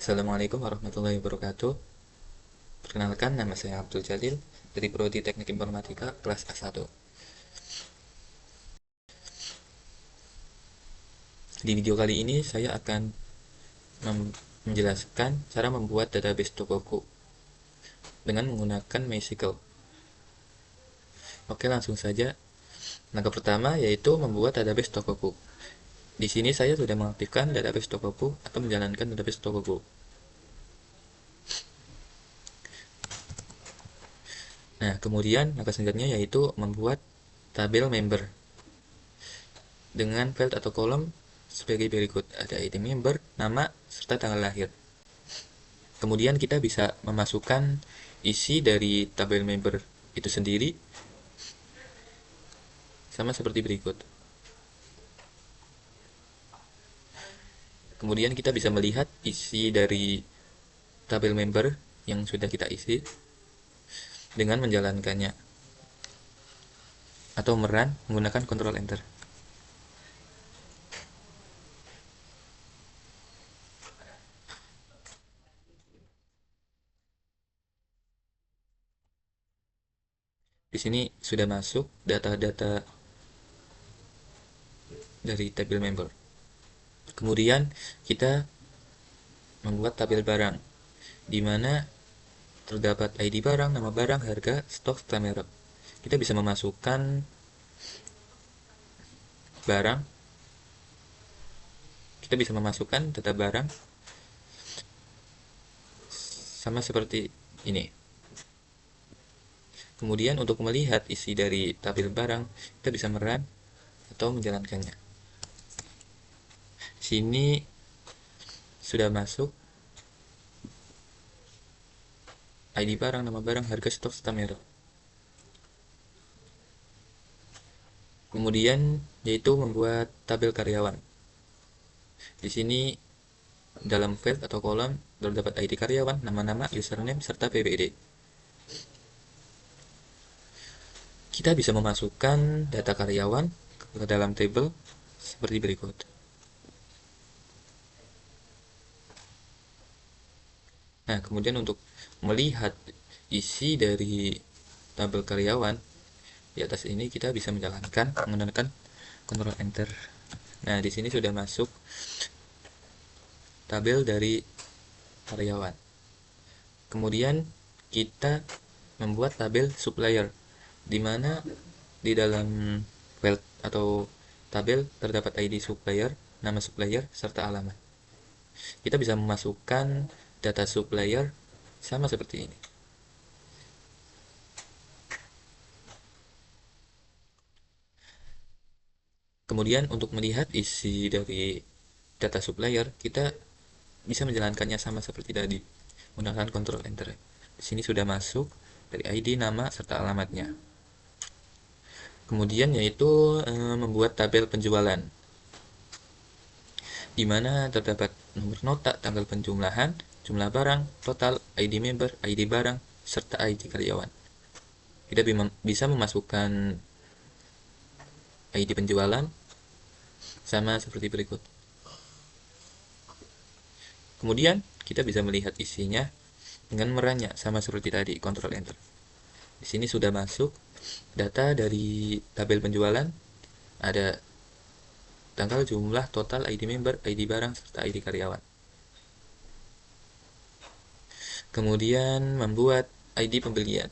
Assalamualaikum warahmatullahi wabarakatuh. Perkenalkan, nama saya Abdul Jalil dari Prodi Teknik Informatika kelas A1. Di video kali ini saya akan menjelaskan cara membuat database Tokoku dengan menggunakan MySQL. Oke, langsung saja. Langkah pertama yaitu membuat database Tokoku. Di sini saya sudah mengaktifkan database Tokoku atau menjalankan database Tokoku. Nah, kemudian langkah selanjutnya yaitu membuat tabel member dengan field atau kolom sebagai berikut. Ada ID member, nama, serta tanggal lahir. Kemudian kita bisa memasukkan isi dari tabel member itu sendiri sama seperti berikut. Kemudian kita bisa melihat isi dari tabel member yang sudah kita isi dengan menjalankannya atau merun menggunakan Ctrl Enter. Di sini sudah masuk data-data dari tabel member. Kemudian kita membuat tabel barang, di mana terdapat ID barang, nama barang, harga, stok, serta merek. Kita bisa memasukkan barang, kita bisa memasukkan data barang sama seperti ini. Kemudian untuk melihat isi dari tabel barang, kita bisa merun atau menjalankannya. Sini sudah masuk ID barang, nama barang, harga, stok, serta merek. Kemudian yaitu membuat tabel karyawan. Di sini dalam field atau kolom terdapat ID karyawan, nama-nama, username, serta PBD. Kita bisa memasukkan data karyawan ke dalam tabel seperti berikut. Nah, kemudian untuk melihat isi dari tabel karyawan, di atas ini kita bisa menjalankan menggunakan Ctrl Enter. Nah, di sini sudah masuk tabel dari karyawan. Kemudian kita membuat tabel supplier, di mana di dalam file atau tabel terdapat ID supplier, nama supplier, serta alamat. Kita bisa memasukkan data supplier sama seperti ini. Kemudian untuk melihat isi dari data supplier, kita bisa menjalankannya sama seperti tadi, menggunakan Ctrl Enter. Di sini sudah masuk dari ID, nama, serta alamatnya. Kemudian yaitu membuat tabel penjualan, di mana terdapat nomor nota, tanggal penjumlahan, jumlah barang, total, ID member, ID barang, serta ID karyawan. Kita bisa memasukkan ID penjualan sama seperti berikut. Kemudian kita bisa melihat isinya dengan merunnya sama seperti tadi, Ctrl Enter. Di sini sudah masuk data dari tabel penjualan, ada tanggal, jumlah, total, ID member, ID barang, serta ID karyawan. Kemudian membuat ID pembelian.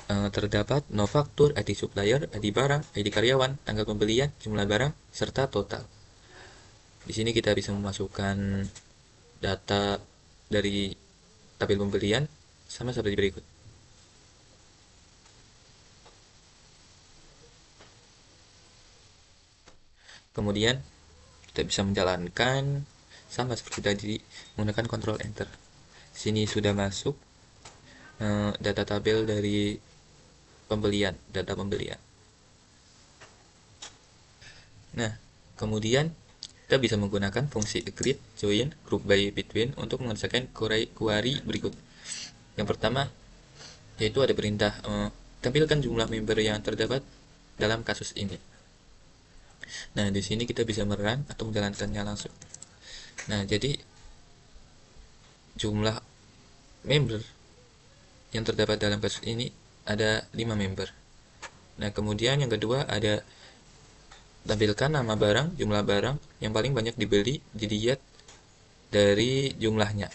Terdapat no faktur, ID supplier, ID barang, ID karyawan, tanggal pembelian, jumlah barang, serta total. Di sini kita bisa memasukkan data dari tabel pembelian sama seperti berikut. Kemudian kita bisa menjalankan sama seperti tadi menggunakan Ctrl Enter. Di sini sudah masuk data tabel dari pembelian, data pembelian. Nah, kemudian kita bisa menggunakan fungsi create, join, group by, between untuk mengerjakan query berikut. Yang pertama yaitu ada perintah tampilkan jumlah member yang terdapat dalam kasus ini. Nah, di sini kita bisa merun atau menjalankannya langsung. Nah, jadi jumlah member yang terdapat dalam kasus ini ada 5 member. Nah, kemudian yang kedua ada tampilkan nama barang, jumlah barang yang paling banyak dibeli dilihat dari jumlahnya.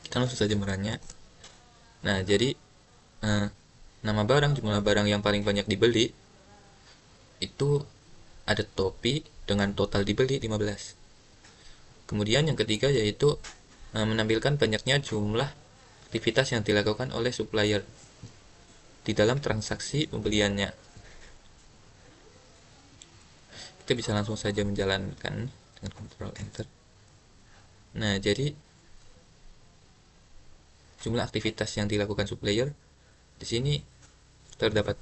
Kita langsung saja meranya. Nah, jadi eh, nama barang, jumlah barang yang paling banyak dibeli itu ada topi dengan total dibeli 15. Kemudian yang ketiga yaitu menampilkan banyaknya jumlah aktivitas yang dilakukan oleh supplier di dalam transaksi pembeliannya. Kita bisa langsung saja menjalankan dengan Ctrl Enter. Nah, jadi jumlah aktivitas yang dilakukan supplier di sini terdapat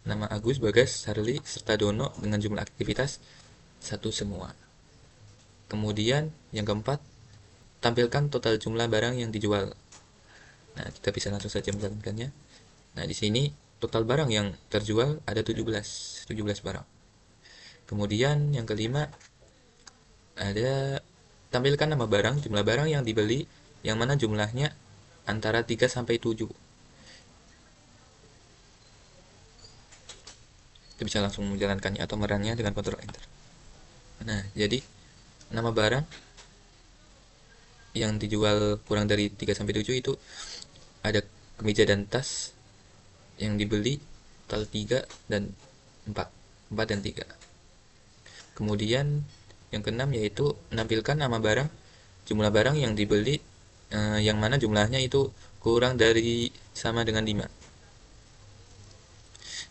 nama Agus, Bagas, Sarli, serta Dono dengan jumlah aktivitas satu semua. Kemudian yang keempat, tampilkan total jumlah barang yang dijual. Nah, kita bisa langsung saja menjalankannya. Nah, di sini total barang yang terjual ada 17 barang. Kemudian yang kelima, ada tampilkan nama barang, jumlah barang yang dibeli, yang mana jumlahnya antara 3 sampai 7. Kita bisa langsung menjalankannya atau merannya dengan Ctrl Enter. Nah, jadi nama barang yang dijual kurang dari 3 sampai 7 itu ada kemeja dan tas yang dibeli total 3 dan 4. 4 dan 3. Kemudian yang keenam yaitu menampilkan nama barang, jumlah barang yang dibeli yang mana jumlahnya itu kurang dari sama dengan 5.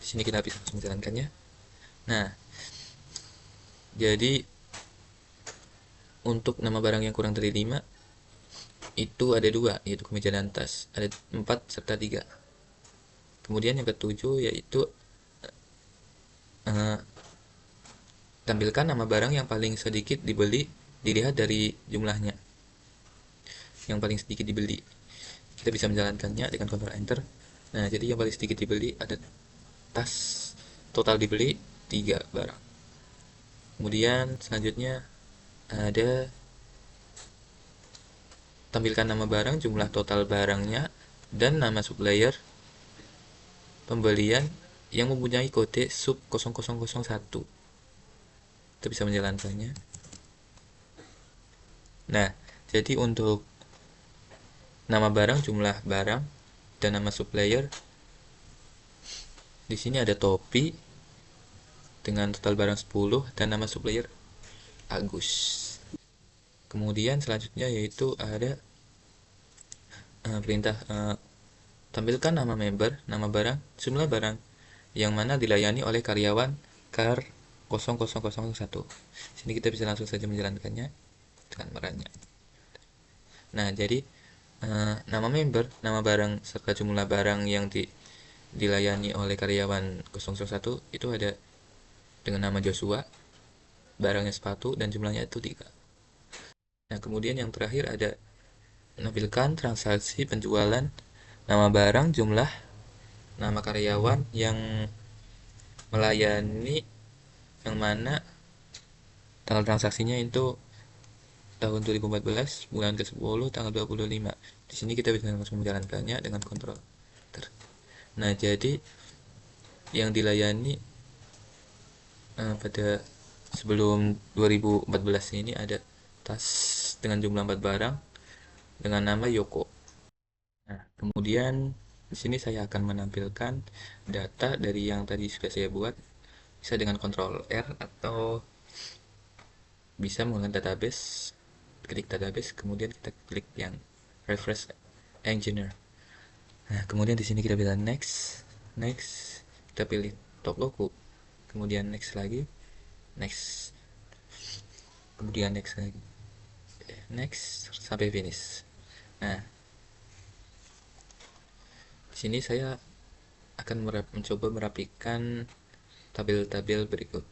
Di sini kita bisa menjalankannya. Nah, jadi untuk nama barang yang kurang dari 5 itu ada 2, yaitu kemeja dan tas. Ada 4 serta 3. Kemudian yang ketujuh yaitu eh, tampilkan nama barang yang paling sedikit dibeli dilihat dari jumlahnya. Yang paling sedikit dibeli. Kita bisa menjalankannya dengan Ctrl Enter. Nah, jadi yang paling sedikit dibeli ada tas, total dibeli 3 barang. Kemudian selanjutnya ada tampilkan nama barang, jumlah total barangnya, dan nama supplier pembelian yang mempunyai kode sub 0001. Kita bisa menjalankannya. Nah, jadi untuk nama barang, jumlah barang, dan nama supplier, di sini ada topi dengan total barang 10 dan nama supplier Agus. Kemudian selanjutnya yaitu ada perintah tampilkan nama member, nama barang, jumlah barang yang mana dilayani oleh karyawan kar 0001. Sini kita bisa langsung saja menjalankannya dengan merannya. Nah, jadi nama member, nama barang serta jumlah barang yang dilayani oleh karyawan 001 itu ada dengan nama Joshua, barangnya sepatu dan jumlahnya itu 3. Nah, kemudian yang terakhir ada menampilkan transaksi penjualan, nama barang, jumlah, nama karyawan yang melayani, yang mana tanggal transaksinya itu tahun 2014 bulan ke-10 tanggal 25. Di sini kita bisa langsung menjalankannya dengan kontrol. Nah, jadi yang dilayani pada sebelum 2014 ini ada tas dengan jumlah 4 barang dengan nama Yoko. Nah, kemudian di sini saya akan menampilkan data dari yang tadi sudah saya buat, bisa dengan Ctrl R atau bisa menggunakan database. Klik database, kemudian kita klik yang refresh engineer. Nah, kemudian di sini kita pilih next, next, kita pilih top logo, kemudian next lagi, next, kemudian next lagi, next sampai finish. Nah, di sini saya akan mencoba merapikan tabel-tabel berikut.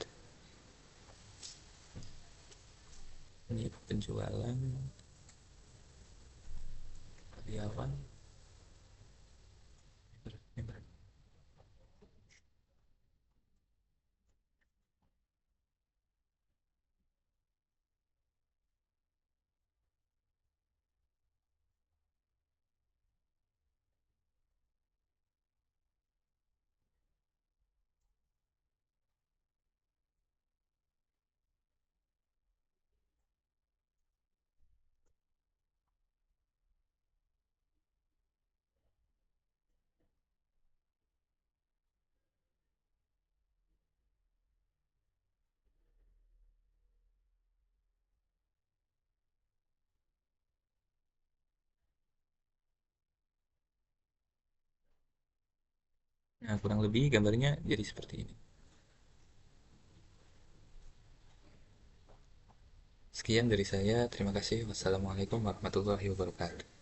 Ini penjualan, karyawan, Nah, kurang lebih gambarnya jadi seperti ini. Sekian dari saya, terima kasih. Wassalamualaikum warahmatullahi wabarakatuh.